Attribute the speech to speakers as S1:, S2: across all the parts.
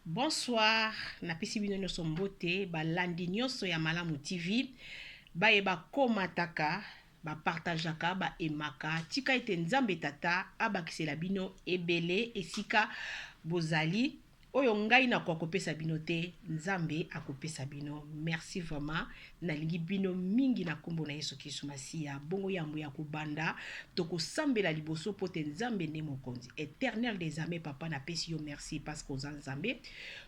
S1: Bonsoir, napesi bino nyonso mbote, balandi nyonso ya Malamu TV, bayeba komataka, bapartageaka, baemaka, tika ete nzambe tata, abakisela bino ebele, esika bozali, oyo ngai na kwa kopesa bino te, nzambe akopesa bino. Merci vraiment, nalingi bino mingi na kombo na Yesu Kristo Masiya, bongo yambo ya kubanda, toko sambela liboso pote nzambe ne mokonzi. Éternel des armées, papa na pesi yo merci parce que ozan nzambe.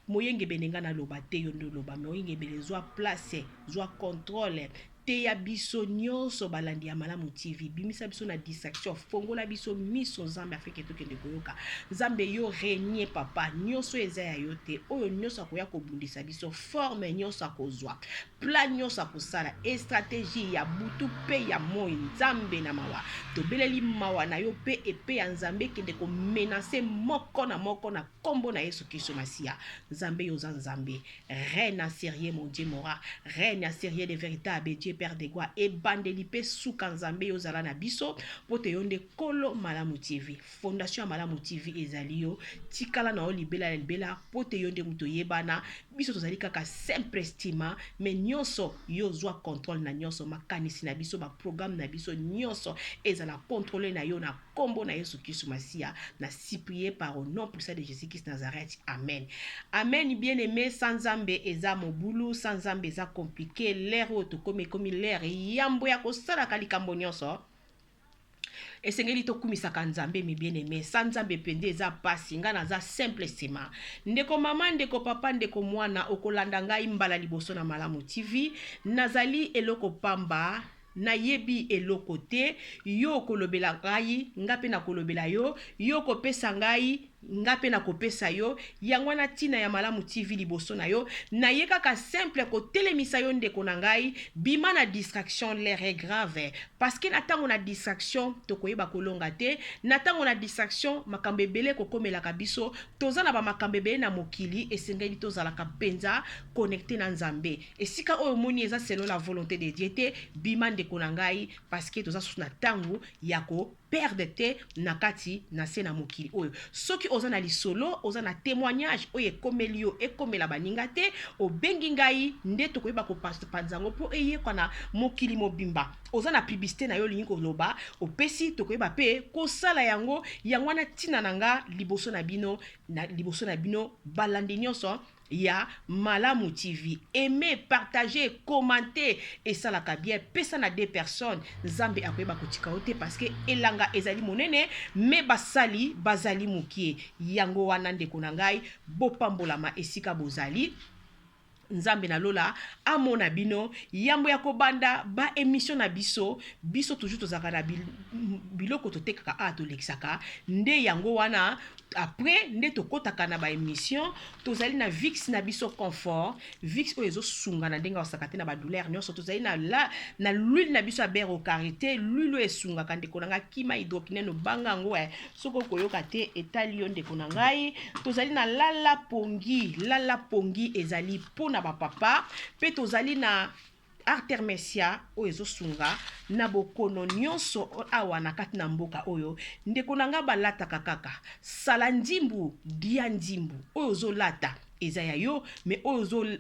S1: Moyenge benenga na loba te yondo loba, moyenge belezwa place, zwa contrôle. Te ya biso nyonso balandi ya Malamu TV, bimisa biso na distraction, fongola biso miso nzambe afeke tokende koyoka. Nzambe yo régner papa, nyonso eza ya yo te, oyo nyonso akoya kobundisa biso, forme nyonso akozwa, plan nyonso akosala, stratégie ya butu pe ya moi, nzambe na mawa. Tobeleli mawa na yo pe epe ya nzambe kende ko menacer moko na kombo na Yesu Kristo Masiya. Nzambe yo za nzambe, reine à sérieux mon Dieu mora, reine à sérieux de véritable Dieu Père de gloire, et bandeli pe suka nzambe yo zala na biso, pote yonde kolo Malamu TV, fondation ya Malamu TV ezali yo, tikala na o libela, pote yonde muto yebana, biso tozali kaka simple estima, mais nyonso yo zwa contrôle na nyonso, makanisi na biso, ba programme na biso nyonso, ezala contrôler na yo na kombo na Yesu Kristo Masiya, na si prier par au nom puissant de Jésus-Christ Nazareth. Amen. Amen, bien-aimé, sans nzambe eza mobulu, sans nzambe eza compliqué, l'air auto comme l'air yambo ya kosala kalikambo nyonso. Esengeli tokumisaka nzambe mi bien-aimé, sans nzambe pende eza pasi, nga naza simple sima. Ndeko mama, ndeko papa, ndeko mwana, okolanda ngai mbala liboso na Malamu TV, nazali eloko pamba, na yebi eloko te, yo kolobela ngai, nga pe na kolobela yo, yo kopesa ngai, nga pe na kopesa yo, yangwana tina ya Malamu TV liboso na yo, na ye kaka simple ko telemisa yo ndeko na ngai, bima na distraction l'air est grave, parce que natango na distraction, tokoyeba kolonga te, natango na distraction, makambo ebele kokomelaka biso, tozana ba makambo ebele na mokili, esengeli tozalaka penza, connecté na nzambe, esika oyo moni eza selon la volonté de Dieu te, bima ndeko na ngai, parce que toza sous na tango, yako, perdre te nakati na se na mokili oyo. Soki oza na lisolo, oza na témoignage oyo ekomeli yo, ekomela baninga te, obengi ngai nde tokoyeba kopanzango po eyekwa na mokili mobimba. Oza na publicité na yo lingi koloba, opesi tokoyeba pe kosala yango, yangwana tina nanga liboso na bino balandi nyonso ya Malamu TV. Aimez, partagez, commentez et ça la bien. Pesa na 2 personnes. Nzambe akoyeba kotika ote parce que elanga ezali monene me basali bazali mukie. Yango wana ndeko na ngai bopambolama esika bozali. Nzambe na lola amona bino yambo ya kobanda ba émission na biso toujours tozaka na biloko totekaka atolekisaka nde yango wana après nde tokotaka na ba émission tozali na VIX na biso confort VIX oyo ezosunga na ndenga wasakate na ba douleur nyonso tozali na l'huile na biso ya beurre au karité l'huile esungaka ndeko na ngai kima hydroquinone banga ngo soko koyoka te etali yo ndeko na ngai tozali na lala pongi ezali pona ba papa pe tozali na artermesia oyo ezosunga na bokono nyonso awa na kati na mboka oyo ndeko na nga balataka kaka sala ndimbu dia ndimbu oyo ozolata eza ya yo mais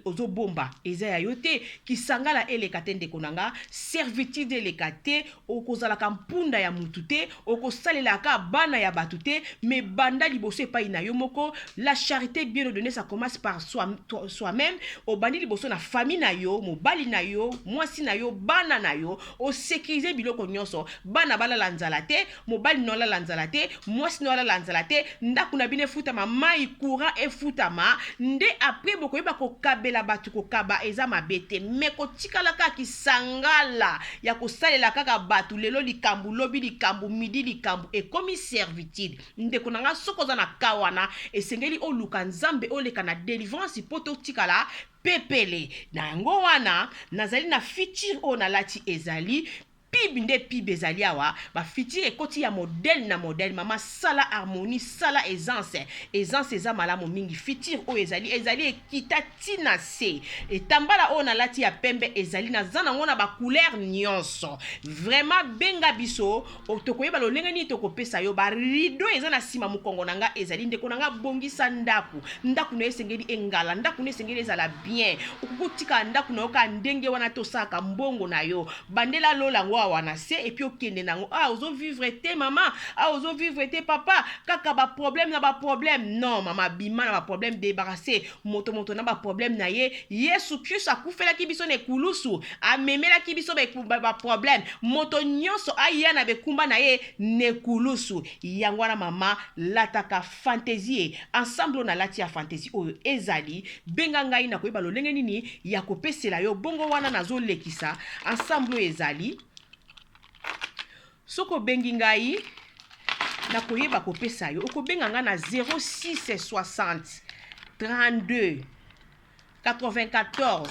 S1: ozo bomba eza ya yo te kisangala eleka te ndeko na nga servitude eleka te okozalaka mpunda ya mutu te okosalelaka bana ya batu te mais banda liboso epai na yo moko la charité bien ordonnée ça commence par soi-même obandi liboso na famille na yo mobali na yo mwasi na yo bana na yo osécuriser biloko nyonso bana balala nzala te mobali no lala nzala te mwasi no lala nzala te ndako na bino efutama mai courant efutama nde après bokoyeba kokabela batu kokaba eza mabete me kotikala kaka kisangala ya kosalela kaka batu lelo likambu lobi likambu midi likambu ekomi servitude ndeko na nga soko za na kawana esengeli oluka nzambe oleka na délivrance poto tikala pepele na yango wana nazali na futur o na lati ezali pib nde pib ezali awa ba fitir ekoti ya modèle na modèle mama sala harmonie sala essence eza malamu mingi fitir o ezali ekita tina se etambala o na lati ya pembe ezali na zana ngona ba couleur nyonso vraiment benga biso tokoyeba lolenge ni tokopesa yo ba rideau eza na sima mukongo nanga ezali ndeko nanga bongisa ndaku na esengeli engala ndaku na esengeli ezala bien okukutika ndaku na yoka ndenge wana tosaka mbongo na yo bandela lola ngo wana se et puis okende nango ozo vivre te mama ozo vivre te papa kaka ba problème na ba problème non mama bima na ba problème débarrasser moto na ba problème na ye Yesu Christ akufela ki biso ne kulusu amemela ki biso ba problème moto nyonso aya na bekumba na ye ne kulusu yango wana mama lataka fantaisie ensemble na lati ya fantaisie oyo ezali benga ngai na koyeba lolenge nini ya kopesela yo bongo wana nazo lekisa ensemble ezali soko bengi ngai na koyeba kopesa yo okobenga nga na 0660 32 94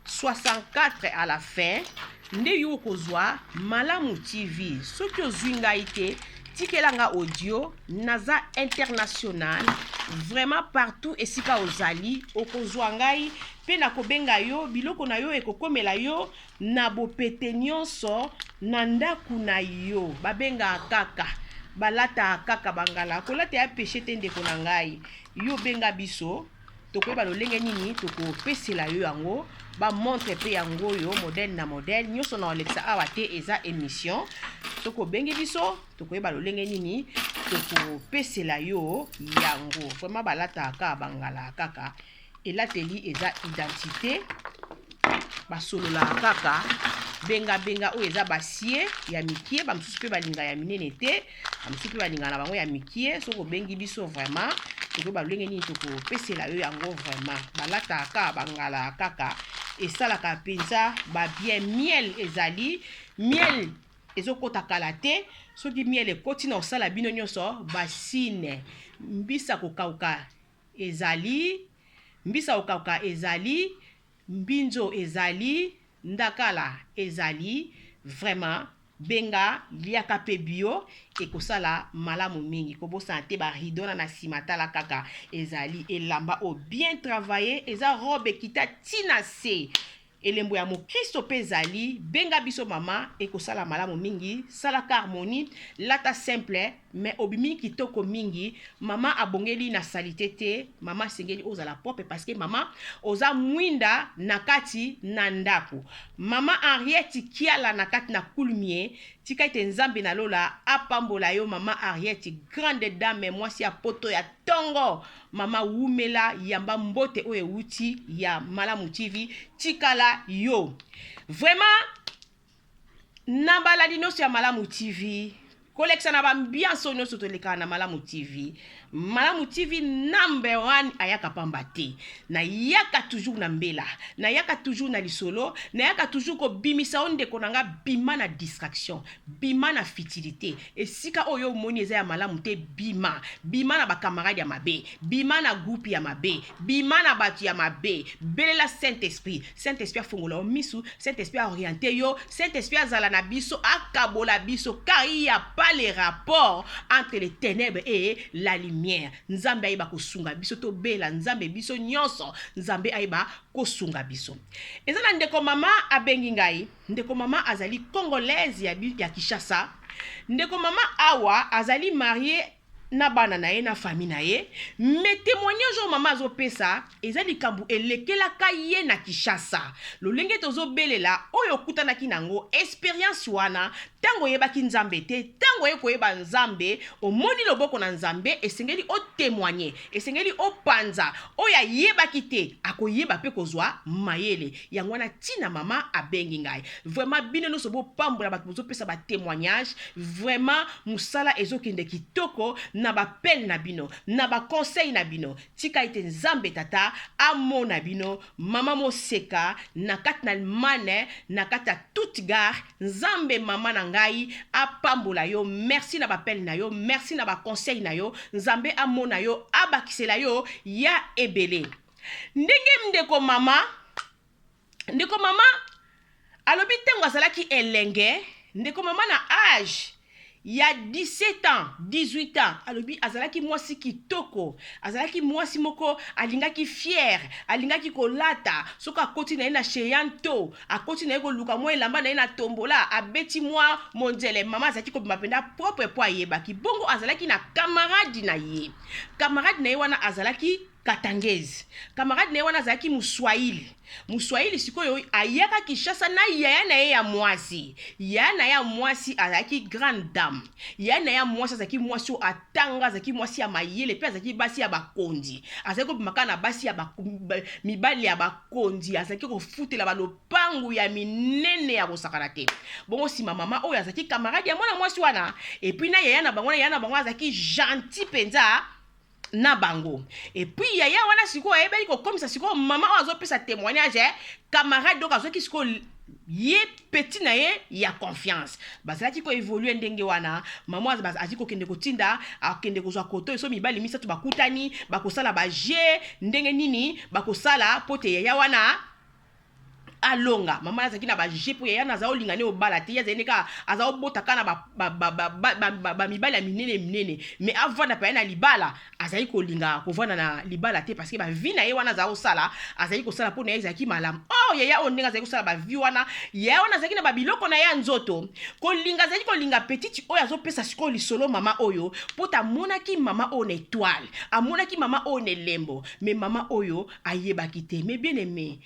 S1: 64 à la fin nde yo kozwa Malamu TV soki ozwi ngai te tikelanga audio naza international vraiment partout esika ozali okozwa ngai pe na kobenga yo biloko na yo ekokomela yo na bopete nyonso na ndaku na yo babenga kaka balata kaka bangala kolata ya péché te ndeko na ngai yo benga biso tokoyeba lolenge nini tokopesela yo yango ba montre pe yango yo modèle na modèle nyonso na Alexa awa te eza émission toko bengi biso tokoyeba lolenge nini tokopesela yo yango vraiment balata ka bangala kaka elateli eza identité basolola kaka benga o eza basie ya mikie ba msusu pe balinga ya minene te ba msusu pe balinga na bango ya mikie soko bengi biso vraiment tokoyeba lolenge nini tokopesela yo yango vraiment balata ka bangala kaka esalaka penza ba bien miel ezali miel ezokota kala te soki miel ekoti na osala bino nyonso basine mbisa kokauka ezali mbinzo ezali ndakala ezali vraiment benga liaka pe bio ekosala malamu mingi kobosa te ba ridona na simatala kaka ezali elamba o bien travaillé eza robe kita tina se elembo ya mokristo pe ezali benga biso mama ekosala malamu mingi salaka harmonie lata simple mais obimi kitoko mingi mama abongeli na salite te mama sengeli ozala propre parce que mama oza mwinda nakati na ndaku mama Henriette kiala nakati na kulmie tika ite nzambe na lola apambola yo mama Henriette grande dame mwasi ya poto ya tongo mama wumela yamba mbote oye wuti ya Malamu TV tikala yo vraiment nambala dinoso ya Malamu TV collection na bambianso nyonso toleka na Malamu TV Malamu TV number 1 ayaka pamba te na yaka toujours na mbela na yaka toujours na lisolo na yaka toujours ko bimisa onde konanga bima na distraction bima na futilité esika oyo moni eza ya malamu te bima na ba camarade ya mabe bima na groupe ya mabe bima na batu ya mabe belela Saint-Esprit afongola misu Saint-Esprit orienté yo Saint-Esprit azala na biso akabola biso car il y a pas les rapports entre les ténèbres et la lumière nzambe aiba kosunga biso to bela nzambe biso nyonso nzambe aiba kosunga biso ezana ndeko mama abengi ngai ndeko mama azali congolaise ya Kinshasa ndeko mama awa azali marié na bana na ye na famille na ye mais témoignage o mama azopesa eza likambu elekelaka ye na Kinshasa lolenge tozobelela oyo kutanaki nango expérience wana tango yebaki nzambe te tango yekoyeba nzambe omoni loboko na nzambe esengeli o témoigner esengeli o panza oya yebaki te akoyeba pe kozwa mayele yango wana tina mama abengi ngai vraiment bino no sobo pambola bato bozopesa ba témoignage vraiment musala ezokende kitoko na ba pel na bino na ba conseil na bino tika ite nzambe tata amona bino mama moseka na kati na mane na kati ya toute gare nzambe mama na ngai apambola yo merci na ba pel na yo merci na ba conseil na yo nzambe amona yo abakisela yo ya ebele ndenge ndeko mama alobi ntango azalaki elenge ndeko mama na âge ya 17 ans 18 ans alobi azalaki mwasi kitoko, azalaki mwasi moko alingaki fier, alingaki kolata soki akoti na ye na cheyanto, akoti na ye koluka mwa elamba na ye na tombola, abeti mwa monzele, mama azalaki kobima mpenza propre po ayebaki. Bongo azalaki na camarade na ye wana azalaki katangezi, camarade na ye wana azalaki muswahili sikoyo ayaka Kinshasa na yaya na ye ya mwasi. Yaya na ye ya mwasi azalaki grande dame, yaya na ye ya mwasi azalaki mwasi oyo atanga, azalaki mwasi ya mayele, pe azalaki basi ya bakonzi, azalaki kobimaka na basi ya mibali ya bakonzi, azalaki kofutela balopangu ya minene ya kosakana te. Bongo sima mama oyo azalaki camarade ya mwana mwasi wana, epuis na yaya na bango azalaki gentil penza na bango. Et puis yaya wana siko ayebaki kokomisa siko mama oyo azopesa témoignage camarade donc azoki siko ye petit na ye ya confiance. Bazalaki ko évoluer ndenge wana, mama azaki kokende kotinda akende kozwa koto eso mibali misatu bakutani bakosala baje ndenge nini bakosala pote yaya wana alonga. Mama azaki na baje po yaya naza olingane obala te, yazeneka aza obotaka na ba mibali ya minene mais avant na pa na libala azali kolinga kovana na libala te parce que ba vie na ye wana za osala azali kosala po na ye ezaki malamu. Yaya ondenga azali kosala ba vie wana, yaya wana azali na babiloko na ye nzoto kolinga, azali kolinga petite oyo azopesa siko lisolo mama oyo po ta monaki mama oyo na étoile, amonaki mama oyo na lembo, mais mama oyo ayebaki te. Mais bien aimé,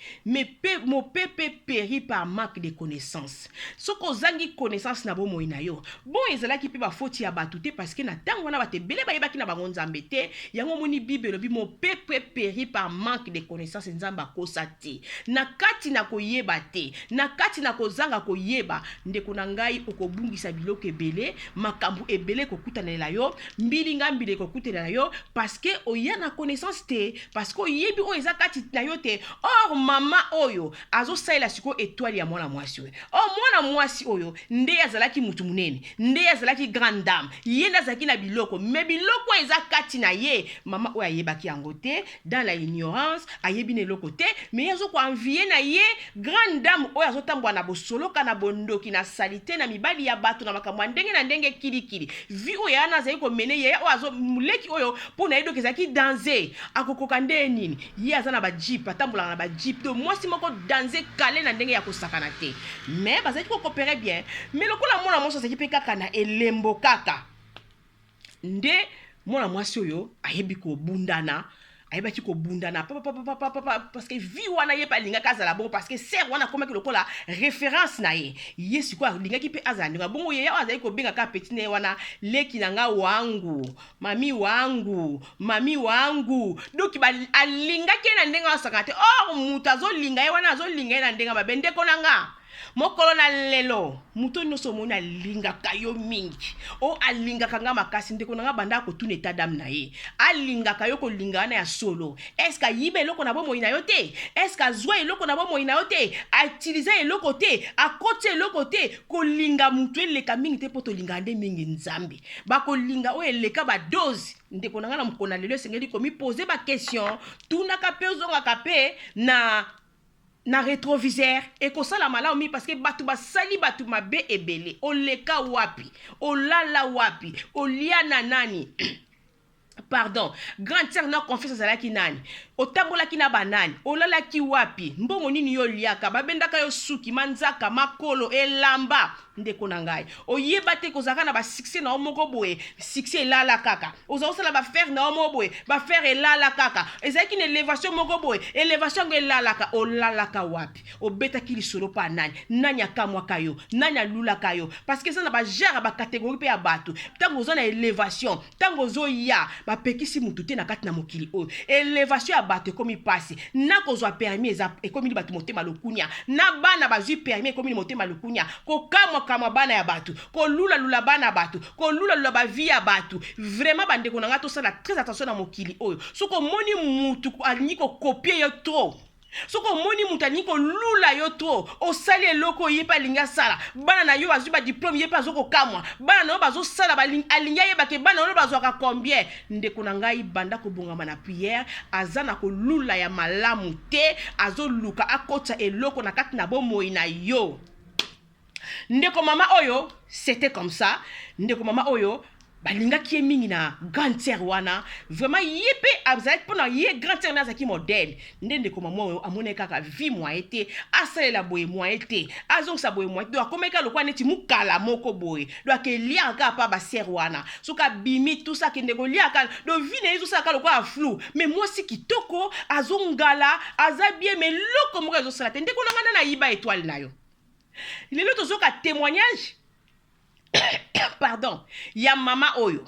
S1: mon peuple périt par manque de connaissances. Soko zangi connaissance na bomo ina yo bon ezalaki pe ba faute ya batu te parce que na tango wana bate bele bayebaki na bango nzambe te. Yango moni bible lobi mon peuple périt par manque de connaissances, nzamba kosa te na kati na koyeba te, na kati na kozanga koyeba ndeko na ngai okobungisa biloko ebele, makambu ebele kokutana yo, mbilinga mbile kokutana yo parce que oya na connaissance te, parce que oyebi o eza kati na yo te. Or mama oyo azo saila siko étoile ya mwana mwasi oyo, mwana mwasi oyo nde azalaki mutu munene, nde azalaki grande dame, ye azalaki na biloko, mais biloko eza kati na ye mama oyo ayebaki yango te, dans la ignorance ayebi ne loko te, mais yazo ko envier na ye grande dame oyo azotambwa na bosoloka na bondoki na salite na mibali ya bato na makambo ndenge na ndenge kilikili. Vi oyo yana azali ko mene ye oyo azo muleki oyo po na yedo kezaki danger akokoka nde nini, ye azana ba jeep atambola na ba jeep to mwasi moko danger kale na ndenge ya kosakana te. Mais bazali ko coopérer bien, mais lokola mwana mwasi azali pe kaka na elembo kaka nde mwana mwasi oyo ayebi ko bundana, ayebaki ko bundana parce que vi wana ye pa linga kazala bon parce que ser wana komaki lokola référence na ye yesu kwa linga ki pe azandinga bongo ye azali ko benga ka petit ne wana leki nanga wangu mami wangu donc ba alinga ke na ndenga wasakate mutazo linga ye wana azo linga na ndenga babende konanga mokolo na lelo muto nyonso mona alingaka yo mingi alingaka nga makasi ndeko na nga banda kotuna état d'âme na ye, alingaka yo kolinga na ya solo. Est-ce que yibe eloko na bomoi na yo te? Est-ce que azwa eloko na bomoi na yo te? Utiliser eloko te, akoti eloko te, kolinga mutu eleka mingi te po tolinga nde mingi nzambe bakolinga oyo eleka badose. Ndeko na nga na mokona lelo esengeli komi poser ba question tunaka pe ozongaka pe na rétroviseur ekosala malamu mi parce que batu basali batu mabe ebele oleka wapi olala wapi oliana nani pardon grande sœur na confiance azalaki nani, otambolaki na banani, olalaki wapi, mbongo nini yo liaka, babendaka yo suki manzaka makolo elamba. Ndeko na ngai oyeba te kozaka na ba succès na omoko boye, succès elala kaka ozosala ba faire na omo boye, ba faire elala kaka ezaki na élévation moko boye, élévation ngo elalaka olalaka wapi, obetaki lisolo pa nani akamwaka yo, nani alulaka yo parce que ça na ba gère ba catégorie pe ya bato tango zo na élévation tango zo ya ba pekisi mutu te na kati na mokili oyo élévation ya bato komi passe na kozwa permis ekomi li bato motema lokunya na bana bazwi permis ekomi li motema lokunya kokamwa kama bana ya batu kolula bana batu kolula ba vie ya batu. Vraiment bandeko na nga to sala très attention na mokili oyo soko moni mutu alingi ko copier yo trop, soko moni mutu alingi ko lula yo trop osali eloko yepa linga sala bana na yo bazwi ba diplôme yepa zoko kamwa bana na yo bazo sala alinga yeba ke bana na yo bazwaka combien. Ndeko na ngai banda ko bongama na prière azana ko lula ya malamu te azoluka akota eloko na kati na bomoi na yo. ndeko mama oyo c'était comme ça ndeko mama oyo balingaki ye mingi na grande sœur wana vraiment ye mpe azalaki mpona ye grande sœur azalaki modèle nde ndeko mama oyo amonaki kaka vi moye te asalela boye moye te azongisa boye moye te do akomaki lokola neti mokala moko boye do akeliaka kaka mpa basœur wana soki abimi tusa akende koliaka do vi na ye ezosalaka lokola flou mais mwasi kitoko azongala aza bien mais loko moko ezosala te ndeko na nga nde nayiba étoile na yo lelo tozoka témoignage pardon ya mama oyo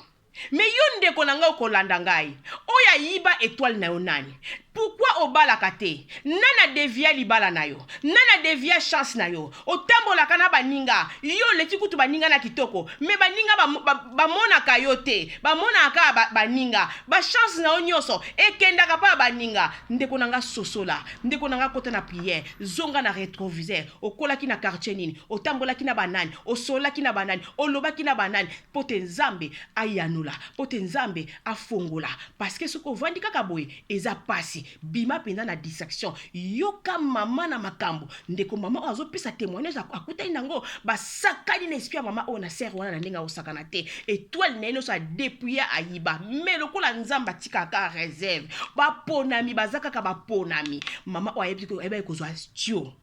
S1: mais yo ndeko na nga okolanda ngai oyo ayiba étoile na yo nani pourquoi obalaka te nana devia libala na yo nana devia chance na yo otambolaka na baninga yo leki kutu baninga na kitoko mais baninga bamonaka yo te bamonaka baninga bachance na yo nyonso ekendaka pa baninga ndeko na nga sosola ndeko na nga kota na prière zonga na rétroviseur okolaki na quartier nini otambolaki na banani osolaki na banani olobaki na banani po te nzambe ayanula po te nzambe afongola parce que soko ovandi kaka boye eza pasi bima penda na distraction yoka mama na makambo ndeko mama azopesa témoignage akutani nango basakani na esprit ya mama o na sœur wana na ndenge osakana te étoile na eno sa depuis ayiba mais lokola nzamba tikaka réserve baponami bazaka baponami mama o ayebi ko eba ekozwa stio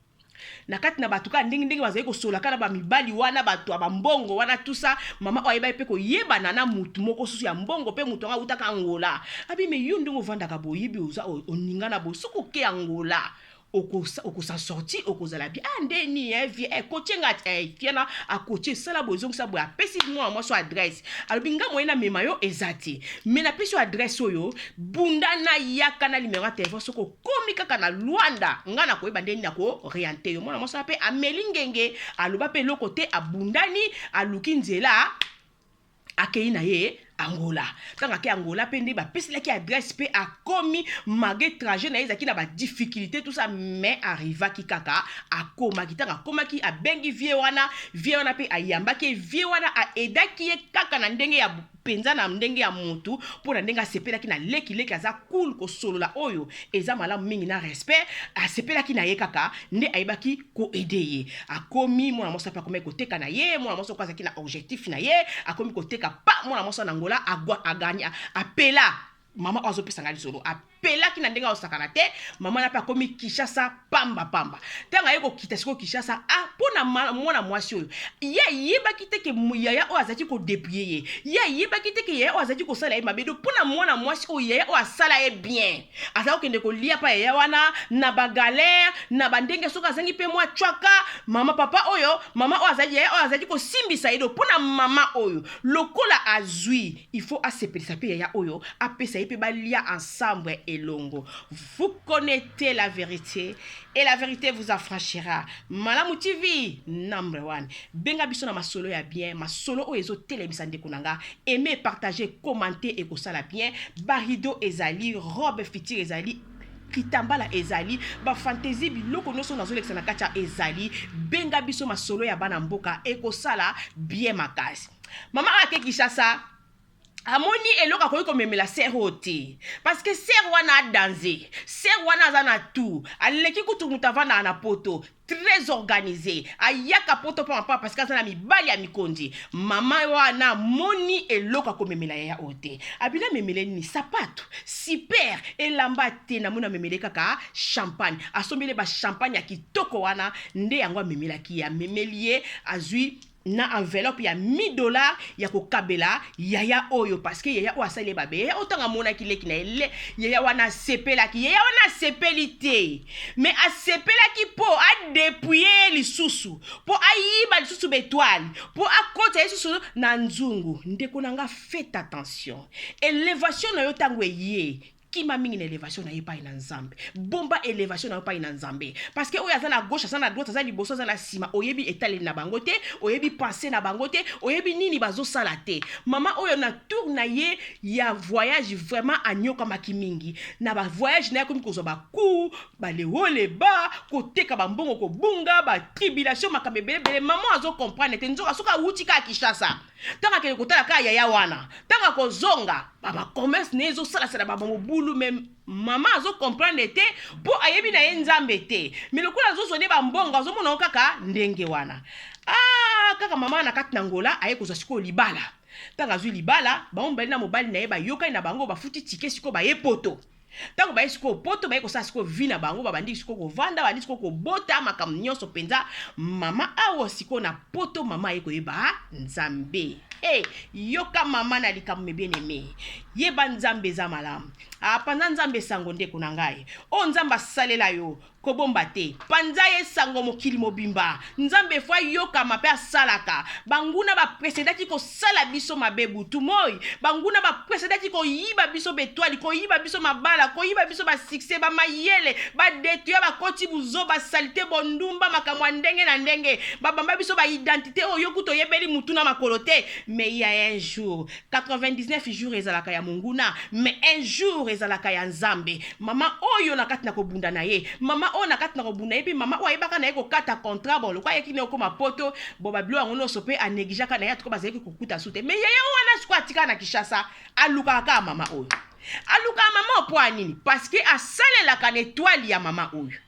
S1: na kati na batuka ndenge bazali kosola kana ba mibali wana bato abambongo wana tusa mama oyeba pe ko yebana na mutu moko susu ya mbongo pe mutu nga utaka Angola abi me yo ndingo vandaka boyibi uza oningana bo suku ke Angola okosa sorti okozala bien ndeni vie coachinga fiana a coacher sala bozong sa bo apesi moi so adresse alobinga moyena mema yo ezati mais na pesi adresse oyo bunda na yaka na numéro ya téléphone soko komi kaka na Luanda ngana koyeba ndeni na ko orienter yo moi so pe amelingenge aloba pe lokote abundani aluki nzela akei na ye Angola. Tanga ke Angola pende ba pesi la ki adresse pe a komi magé trajet na ezaki na ba difficulté tout ça mais arriva ki kaka a koma ki tanga koma ki a bengi vie wana pe ayamba ke vie wana a edaki ye kaka na ndenge ya penza na ndenge ya mutu pour na ndenge sepela ki na leki aza cool ko solola oyo eza malamu mingi na respect a sepela ki na ye kaka nde ayebaki ko aider a komi mwana mosa pa komi ko teka na ye mwana mosa ko azaki na objectif na ye a komi ko teka pa mwana mosa na Angola aganya apela mama azopesa ngali solo apela ki na ndenga osakana te mama na pa komi Kinshasa pamba tanga yeko kita siko Kinshasa pona mwana mwasi oyo yeba kiteke yaya o azaki ko dépouiller yeba kiteke yaya o azaki ko sala e mabedo pona mwana mwasi oyo yaya o asala e bien azako kende ko lia pa yaya wana na ba galère na bandenge soka zangi pe mwa chwaka mama papa oyo mama o azaki yaya o azaki ko simbisa edo pona mama oyo lokola azui il faut asepelisa pe yaya oyo apesa pe balia ensemble elongo. Vous connaissez la vérité et la vérité vous affranchira. Malamu TV number 1. Benga biso na masolo ya bien, masolo o ezo telebisa ndeko nanga. Aimez, partagez, commentez et kosala bien. Barido ezali, robe fitir ezali. Kitambala ezali ba fantasy biloko noso na zolekisa na kacha ezali benga biso masolo ya bana mboka ekosala bien makasi. Mama ake Kinshasa amoni eloka koyi komemela sero te parce que sero wana a danger sero wana aza na tout aleki kutu mutavana na poto très organisé ayaka poto papa parce que aza na mibali ya mikondi mama wana moni eloka komemela ya ote abina memele ni sapato super elamba te na mona memele kaka champagne asombele ba champagne ya kitoko wana nde yango memela ki ya memelie azui na enveloppe ya $1000 ya kokabela yaya oyo parce que yaya o asale babe otanga mona kileki na ele yaya wana sepela ki yaya wana sepelité mais a sepela ki po a dépouiller lisusu po ayiba lisusu betoile po akota lisusu na nzungu ndeko nanga faites attention élévation na yo tango ye Kima mingi na élévation na yepa ina nzambe bomba élévation na yepa ina nzambe parce que oya za na gauche za na droite za liboso za na sima oyebi etali na bangote oyebi penser na bangote oyebi nini bazo sala te mama oyo na tour na ye ya voyage vraiment anyoka makimingi na ba voyage na komi kozo ba ku ba le wole ba koteka ba mbongo ko bunga ba tribulation makabebele mama azo comprendre te nzoka soka uti ka Kinshasa tanga ke kotala ka yaya wana tanga ko zonga baba commerce nezo sala sala baba mobulu même maman azo comprendre te po ayebi na ye nzambe te mais lokola azo sone ba mbongo azo mona kaka ndenge wana kaka mama na kati na ngola aye kozwa siko libala tanga azwi libala baombali na mobali na ye bayokai na bango bafuti tike siko baye poto tango baye siko poto baye kosala siko vi na bango babandi siko kovanda bandi siko kobota makambo nyonso mpenza mama awo siko na poto mama aye koyeba nzambe yoka mama na likambo bien aimé yeba nzambe eza malamu panza nzambe sango ndeko na ngai o nzambe asalela yo kobomba te panza ye sango mokili mobimba nzambe fwa yoka mape asalaka banguna bapresedaki kosala biso mabe butu moi banguna bapresedaki koyiba biso betwali koyiba biso mabala koyiba biso basikse bamayele badetuya bakoti buzo basalite bondumba makambo ya ndenge na ndenge babamba biso baidentité oyo kuto yebeli mutu na makolo te mais il y a un jour 99 jours ezalaka ya munguna mais un jour ezalaka ya nzambe mama oyo na kati na kobunda na ye mama oyo na kati na kobunda ye mama oyo ayebaka na ye kokata contrat bon lokwa yeki ne okoma poto bo babilo yango nyonso mpe anégligaka na ye atoko bazalaki kokuta su te mais yeye wana siko atika na Kinshasa alukaka kaka mama oyo alukaka mama po anini parce que asalelaka na étoile ya mama oyo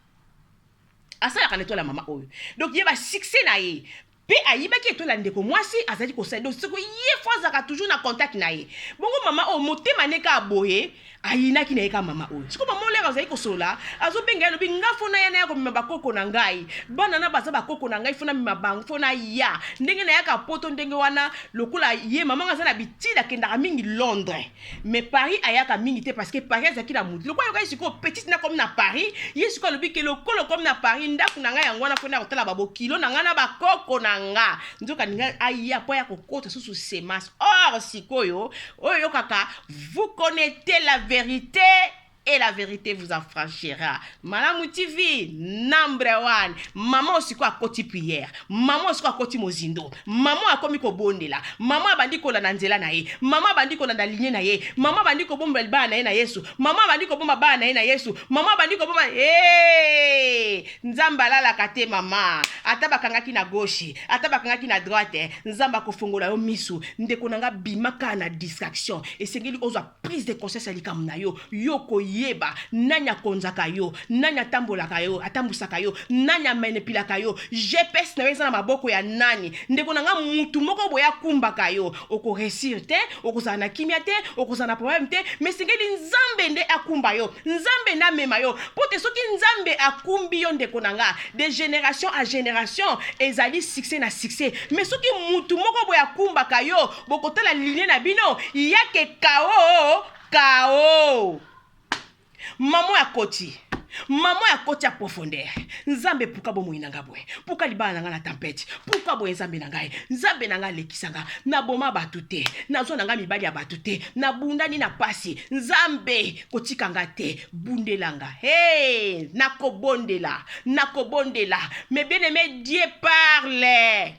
S1: asalaka na étoile ya mama oyo donc ye ba succès na ye pe ayibaki etola ndeko mwasi azali kosala donc siko ye fozaka toujours na contact na ye bongo mama o motema neka aboye ayinaki na ye ka mama oyo siko mama oleka azali kosola azobenga elobi ngafo na ye na ya komema bakoko na ngai bana na baza bakoko na ngai fona mema bango fona ya ndenge na yaka poto ndenge wana lokola ye mama ngaza na bitida akendaka mingi Londres mais Paris ayaka mingi te parce que Paris azaki na mutu lokola yokai siko petite na comme na Paris ye siko alobi ke lokolo comme na Paris ndako na ngai yango wana fona kotala babokilo na ngai na bakoko na nga nzoka ninga aya po ya kokota susu semas or sikoyo oyo kaka vous connaissez la vérité et la vérité vous affranchira. Malamu TV number 1. Maman osiko akoti prière. Maman osiko akoti mozindo. Maman akomi ko bondela. Maman bandi ko na nzela na ye. Maman bandi ko na ligne na ye. Maman bandi ko bomba ba na ye na Yesu. Maman bandi ko bomba ba na ye na Yesu. Maman bandi ko bomba nzamba lala kate mama. Ata bakangaki na gauche, ata bakangaki na droite. Nzamba ko fongola yo misu. Ndeko nanga bimaka na distraction. Et sengeli oza prise de conscience alikam na yo. Yoko yeba nanya konzaka yo nanya tambolaka yo atambusaka yo nanya manipulaka yo GPS na weza na maboko ya nani ndeko nanga mutu moko boya kumbaka yo oko resir te okozana na kimia te okozana na problème te mais singeli nzambe nde akumba yo nzambe na mema yo pote soki nzambe akumbi yo ndeko nanga de génération à génération ezali succès na succès mais soki mutu moko boya kumbaka yo bokotala ligne na bino yake kao Maman ya koti ya profondeur nzambe puka bo moinanga boye puka libana nanga na tempête puka boye nzambe nanga lekisanga na boma batute na zo nanga mibali ya batute na bundani na pasi nzambe kotikanga te bundelanga nakobondela mais bien aimé Dieu parle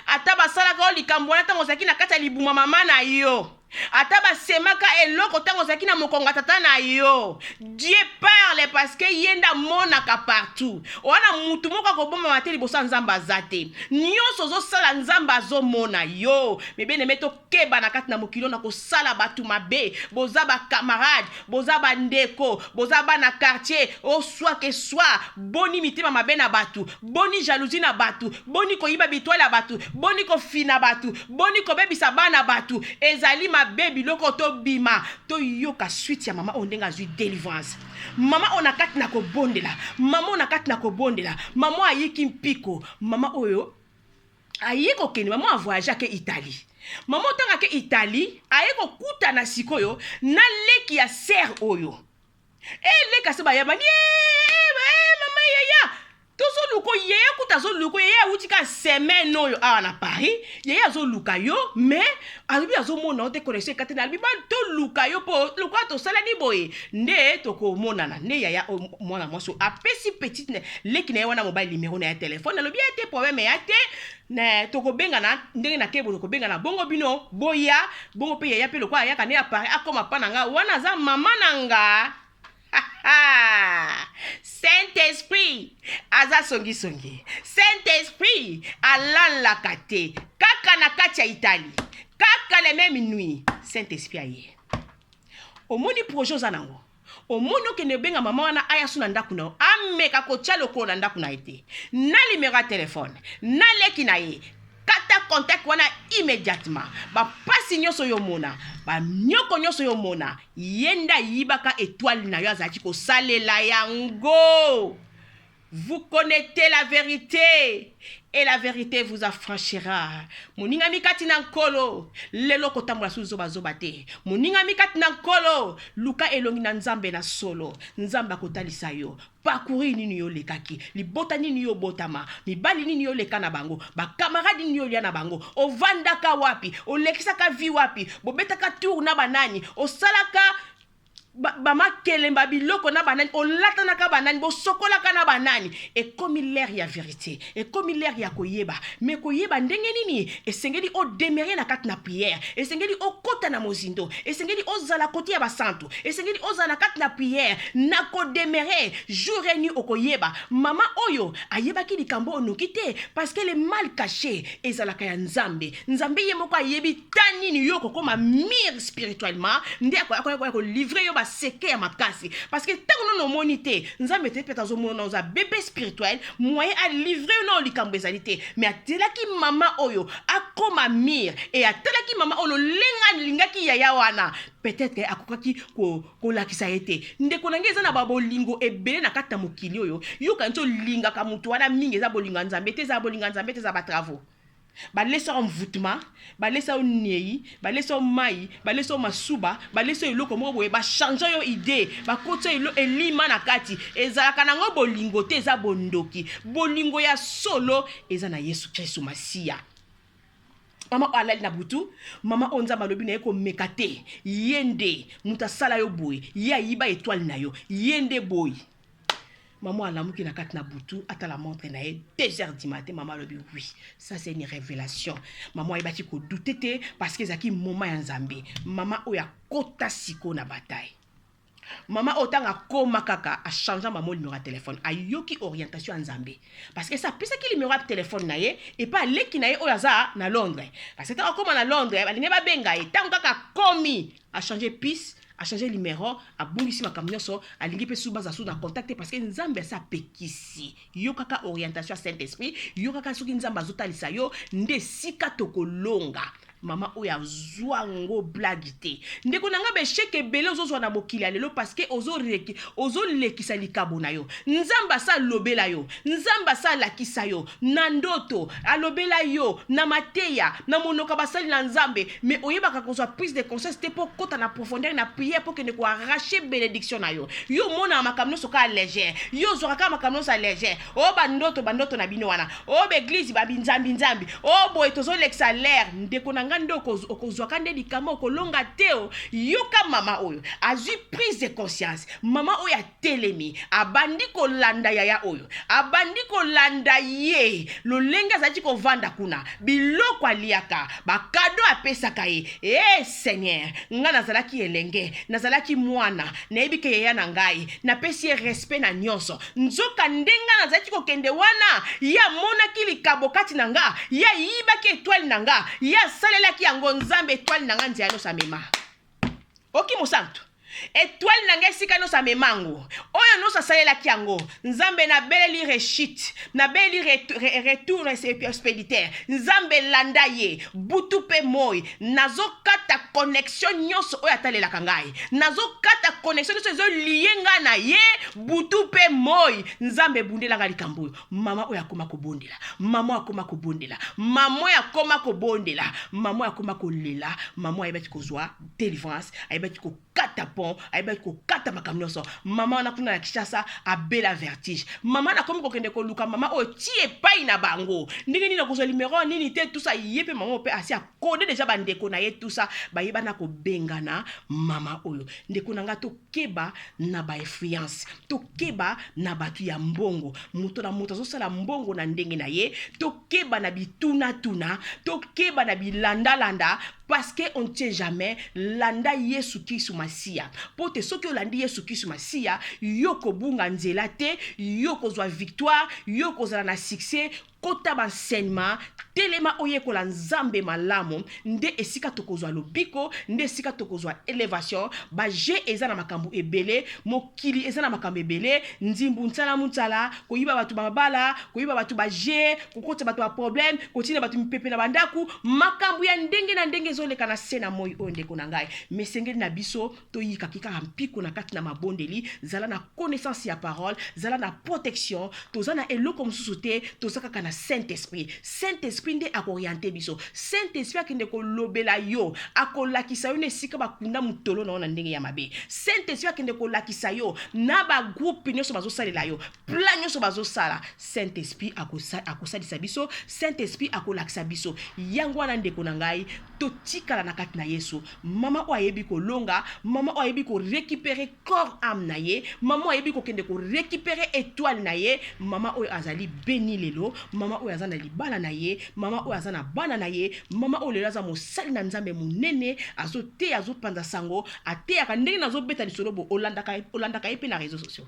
S1: ata basala ko likambo na tango zaki na kata libuma mama na yo ata basemaka eloko tango zaki na mokonga tata na yo Dieu parle parce que yenda monaka partout wana mutu moko koboma mateli bosa nzamba zate nyonso zo sala nzamba zo mona yo mebene meto keba na kati na mokilo na ko sala batu mabe boza ba camarade boza ba ndeko boza ba na quartier au soit que soit boni mitima mabe na batu boni jalousie na batu boni ko yiba bitwala batu boni ko fina batu boni ko bebisa bana batu ezali baby loko to bima to yoka suite ya mama ondenga zui délivrance mama onakati na kobondela mama ayiki mpiko mama oyo ayiko keni mama voyage ke Italie mama tanga ke Italie ayiko kuta na sikoyo na leki ya ser oyo leka se ba ya mama yaya tozo luko yeye kuta zo luko yeye utika semaine oyo na Paris yeye azo luka yo mais alubi azo mona te connexion katena albi ba to luka yo po luka to sala ni boye nde to ko mona na ne yaya mona moso apesi petite ne leki na wana mobile numéro na ya téléphone alubi ate problème ya te na to ko benga na ndenge na kebo ko benga na bongo bino boya bongo pe yaya pe lokwa ya kane ya Paris akoma pa nanga wana za mama nanga Saint-Esprit aza songi Saint-Esprit alala kate kaka na kati ya Italie kaka le même nuit Saint-Esprit aye omoni projet oza nango omoni okende benga mama wana aya su na ndako na yo ameka kotia lokolo na ndako na ye te na numéro ya telefone na leki na ye kata contact wana immédiatement bapasi nyonso yo mona banyoko nyonso yo mona yenda yibaka étoile na yo azalaki kosalela yango. Vous connaissez la vérité et la vérité vous affranchira. Moninga mikati na nkolo lelo kotambola suzo bazobate. Moninga mikati na nkolo luka elongi na nzambe na solo. Nzamba kotalisa yo. Pakuri nini yo lekaki. Libota nini yo botama. Mibali nini yo leka na bango. Ba camarade nini yo lia na bango. Ovandaka wapi. Olekisaka vi wapi. Bobetaka tour na banani. Osalaka bamakelemba biloko na banani olatanaka banani bosokolaka na banani ekomi l'air ya vérité ekomi l'air ya koyeba me koyeba ndenge nini esengeli odemere na kati na prière esengeli okota na mozindo esengeli ozala koti ya basantu esengeli ozala kati na prière na kodemere jour et nuit okoyeba mama oyo ayebaki likambo onoki te parce que le mal caché ezalaka ya nzambe nzambe ye moko ayebi tanini yo kokoma mire spirituellement nde akoya kolivre yo seke ya makasi parce que tant non monité nzambe te peta zo mona za bébé spirituel moyen à livrer non likambo ezalité mais atelaki mama oyo akoma mire et atelaki mama oyo lenga lingaki ya wana peut-être akokaki ko lakisa yete ndeko nangeza na babolingo ebele na kata mokili oyo yo kanto linga ka mutu wana mingi za bolinga nzambe te za bolinga nzambe te za ba travaux balesa envoûtement balesa onei balesa mai balesa masuba balesa eloko moko boye ba changer yo idée ba kotsa elima na kati ezalaka nango bolingo te eza bondoki bolingo ya solo eza na Yesu Kristo Masia. Mama alali na butu mama onza malobi na yeko mekate yende mutasala yo boye ya yiba étoile na yo yende boye. Maman a l'amour qui n'a qu'à na boutou, à la montre na 2h du matin, maman le dit oui, ça c'est une révélation. Maman a bâti ko douté parce que zaki moment en Zambie. Maman oya kota siko na bataille. Maman autant a koma kaka a changé maman numéro de téléphone, a yoki orientation en Zambie. Parce que ça pisa ki numéro de téléphone na ye et pas le qui na ye oyaza na Londres. Parce que tant comme na Londres, ba ba benga et tant kaka komi a changé piste a changé le numéro, a bungisi makamnyoso, a lingi pe suba za na contacter parce que nzambe sa pekisi. Yo kaka orientation Saint-Esprit, yo kaka soki nzamba zotalisa yo, nde sika tokolonga. Mama oya zwango blagite. Ndeko nanga be cheke bele ozo na mokili alelo parce que ozo lekisa likabo na yo. Nzamba sa lobela yo, nzamba sa lakisa yo, na ndoto alobela yo, na mateya, na monoka basali na nzambe, mais oyebaka kozwa prise de conscience te pour kota na profondeur na prière pour que ne ko arracher bénédiction na yo. Yo mona makamno soka légère, yo zoraka makamno sa légère. O bandoto na bino wana. O be église ba binzambi. O boy tozo lekisa l'air ndeko nanga ndoko okozwaka nde likama okolonga teo yoka mama oyo azwi prise de conscience mama oyo atelemi abandi kolanda yaya oyo abandi kolanda ye lolenge azali kovanda kuna biloko aliaka bakado apesaka ye Seigneur nga nazalaki elenge nazalaki mwana nayebi ke yaya na ngai napesi ye respect na nyonso nzoka ndenga nazalaki kokende wana ya monaki likabo kati na nga ya yibaki étoile na nga ya salela ki yango nzambe étoile nanga nzia no samema oki mosantu étoile nanga esika no samemango oyo no sasalela ki yango nzambe na beleli rechite na beleli retour expéditeur nzambe landa ye butu pe moi nazokata connexion nyonso oyo atalelaka ngai nazokata connexion nyonso ezo liye nga na ye butu pe moi nzambe bundelanga likambo oyo mama oyo akoma kobondela mama akoma kobondela mama oyo akoma kobondela mama oyo akoma kolela mama ayebaki kozwa délivrance ayebaki kokata pont ayebaki kokata makamnyoso mama na kuna na Kinshasa abela vertige mama na komi kokende koluka mama oyo tie pai na bango ndenge nini kozwa numéro nini te tout ça yepe mama pe asi akode déjà bandeko na ye tout ça bayeba na kobengana mama oyo ndeko nanga tokeba na ba influence tokeba na batu ya mbongo muto na muto azosala mbongo na ndenge na ye tokeba na bituna tokeba na bilanda parce que on ne sait jamais landa Yesu Kristo Masia pote soki olandi Yesu Kristo Masia yoko bunga nzela te yoko zwa victoire yoko zala na succès kota enseignement telema oyekola nzambe malamu nde esika tokozwa lobiko nde esika tokozwa elevation baje eza na makambo ebele mokili eza na makambo ebele nzimbu nsala mutsala koyiba batu mabala koyiba batu baje kokota batu ba problème kotina batu mipepe na bandaku makambo ya ndenge na ndenge ezoleka na sena moi oyo ndeko na ngai mesengeli na biso toyika kika mpiko na kati na mabondeli zala na connaissance ya parole zala na protection toza na eloko mosusu te toza kaka na Saint-Esprit nde akoriente biso Saint-Esprit akende kolobela yo akolakisa yo na esika bakunda mutolo na ndenge ya mabe Saint-Esprit akende kolakisa yo na ba groupe nyonso bazosalela yo plan nyonso bazosala Saint-Esprit akosalisa biso Saint-Esprit akolakisa biso yango wana ndeko na ngai totikala na kati na Yesu mama o ayebi kolonga mama o ayebi ko récupérer corps âme na ye mama o ayebi ko kende ko récupérer étoile na ye mama o azali béni lelo mama o azana libala na ye mama o azana bana na ye mama o lelo aza mosali na nzambe munene azote azopanza sango ateyaka ndenge nazobeta lisolo bo olandaka ye na réseaux sociaux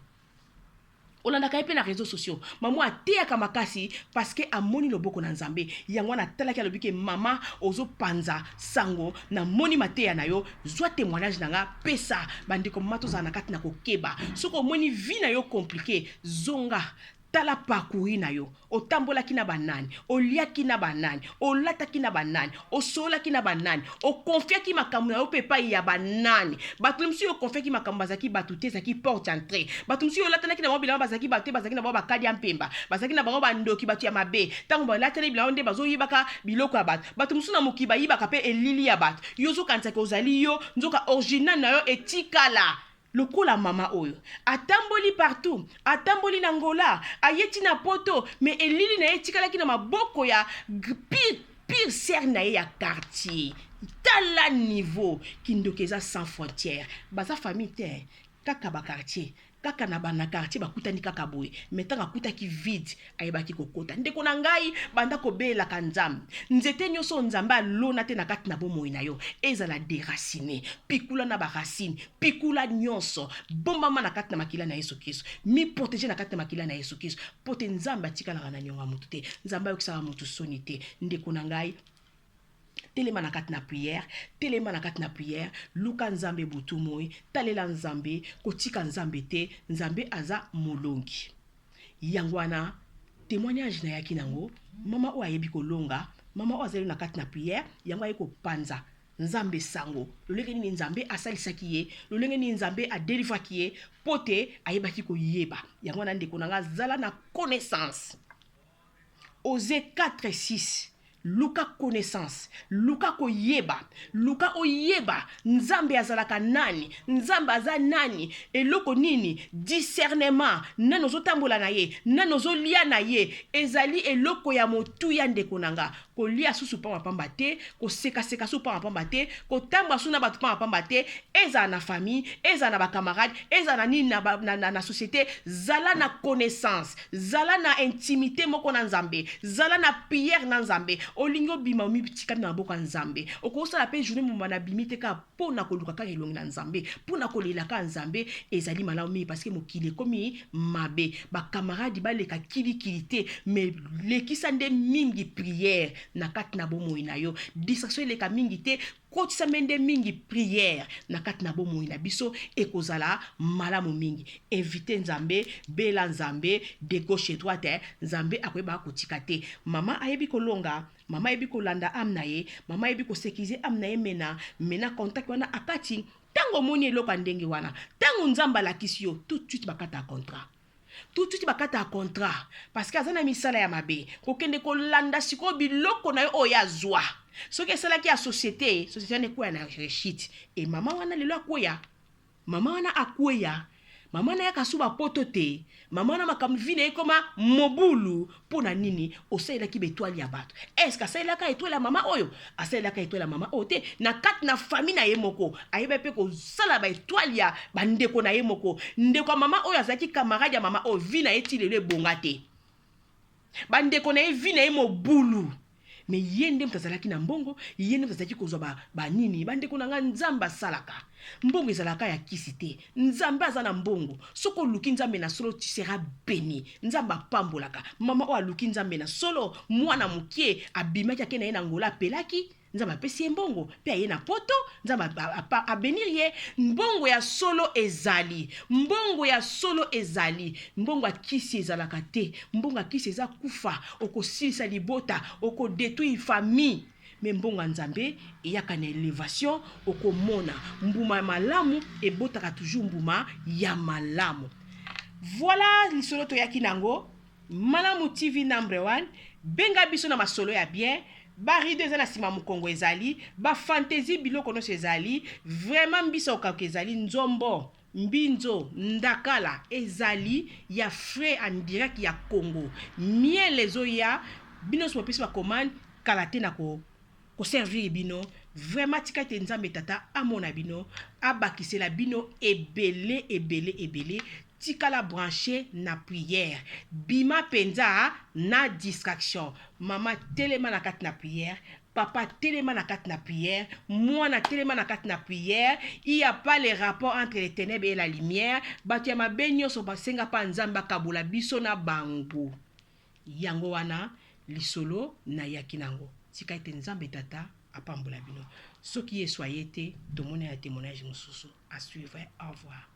S1: olandaka ye pe na réseaux sociaux mama ateyaka makasi parce que amoni loboko na nzambe yango na talaki alobiki mama ozopanza sango na moni mateya na yo zwa témoignage nanga pesa bandeko mama tozala na kati na kokeba soko omoni vie na yo compliqué zonga tala parcours na yo otambolaki na banani oliaki na banani olataki na banani osolaki na banani okonfiaki makambo na yo pe pa ya banani bato msi yo konfiaki makambo bazaki batu te zaki porte entrée bato msi yo latanaki na mobila bazaki batu te bazaki na bo bakadi ya mpemba bazaki na bango bandoki batu ya mabe tango balatani bila onde bazoyibaka biloko ya bato msu na mokiba yibaka pe elili ya bato yo zokanisaki ozali yo nzoka original na yo etikala lokola mama oyo atamboli partout atamboli na ngola ayeti na poto mais elili na etikalaki na maboko ya pire serre na ye ya quartier tala niveau kindokeza sans frontière baza famille te kaka ba quartier kaka na bana quartier bakutani kaka boye metanga kutaki vide ayebaki kokota ndeko na ngai banda kobela ka nzambe nzete nyonso nzambe alona te na kati na bomoi na yo ezala déraciner pikula na ba racine pikula nyonso bombama na kati na makila na Yesu Kristo mi protéger na kati na makila na Yesu Kristo pote nzambe atikala na nyonga mutu te nzambe ayokisa mutu soni te ndeko na ngai telema na kati na prière luka nzambe butu moi talela nzambe kotika nzambe te nzambe aza molongi yango wana témoignage na yaki nango mama o ayebi kolonga mama o azali na kati na prière yango aye kopanza nzambe sango lolenge ni nzambe asalisaki ye lolenge ni nzambe adelivaki ye pote ayebaki koyeba yango wana ndeko nanga zala na connaissance Osée 4:6 luka connaissance luka koyeba luka oyeba nzambe azalaka nani nzambe aza nani eloko nini discernement nano zotambola na ye nano zolia na ye ezali eloko ya motu ya ndeko nanga kolia susu pa mapamba te koseka susu pa mapamba te kotamba suna batu pa mapamba te eza na famille eza na ba camarade eza na nini na société zala na connaissance zala na intimité moko na nzambe zala na prière na nzambe olingo bima mi tika na boka nzambe okosala pe journée mo na bimite ka pona koluka ka elongi na nzambe pona kolela ka nzambe ezali malamu mi parce que mokili komi mabe ba camarade baleka kilikilité mais lekisa nde mingi prière na kati na bomoi na yo distraction eleka mingi te kotisa mende mingi prière na kati na bomoi na biso ekozala malamu mingi inviter nzambe bela nzambe de gauche et droite nzambe akoyeba kotika te mama ayebi kolonga mama ayebi kolanda ame na ye mama ayebi kosécuriser ame na ye mena contact wana akati tango moni eloko ndenge wana tango nzambe alakisi yo tout de suite bakata contrat tout de suite bakata contrat parce que azana misala ya mabe kokende kolanda siko biloko na yo oya zwa soki esalaki ya société wana ekoya na rechite e mama wana lelo akoya mama wana akoya mama na yaka suba poto te mama na makambo vina ekoma mobulu pona nini osalelaki betoile ya bato est-ce que asalelaka etoile ya mama oyo asalelaka etoile ya mama oyo te na kati na famille na ye moko ayeba pe kosala ba etoile ya bandeko na ye moko ndeko ya mama oyo azalaki camarade ya mama oyo vina eti lelo ebonga te bandeko na ye vina ye mobulu mais ye nde moto azalaki na mbongo ye nde moto azalaki kozwa banini bandeko na nga nzambe asalaka mbongo ezalaka ya kisi te. Nzambe aza na mbongo. Soko luki nzambe na solo, tu seras béni. Nzambe apambolaka. Mama o aluki nzambe na solo, mwana mukie abimaki akena ye na ngola pelaki, nzambe apesi ye mbongo, pe aye na poto, nzambe abenir ye. Mbongo ya solo ezali. Mbongo ya solo ezali. Mbongo akisi ezalaka te. Mbongo akisi eza kufa, okosilisa libota, okodetruire famille. Mais mbongo nzambe eyaka na élévation, okomona mbuma malamu ebotaka toujours mbuma ya malamu. Voilà lisolo toyaki nango. Malamu TV number 1. Benga biso na masolo ya bien. Ba rideau eza na sima mukongo ezali. Ba fantasy biloko nyonso ezali. Vraiment mbisa okaka ezali. Nzombo, mbinzo, ndakala ezali ya frais en direct ya Congo. Miel ezoya. Bino so pesi ba commande kala te na ko servir bino. Vraiment tika te nzambe tata amona bino, abakisela bino ebele. Tika la brancher na prière. Bima penza na distraction. Mama telema na kat na prière. Papa telema na kat na prière. Moi na telema na kat na prière. Il n'y a pas les rapports entre les ténèbres et la lumière. Batia ma benyo so basenga pa nzamba kabula biso na bango. Yango wana lisolo na yakinango. Tika ete nzambe tata apambola bino. Soki ye soyez te, tomone ya témoignage mususu. À suivre. Au revoir.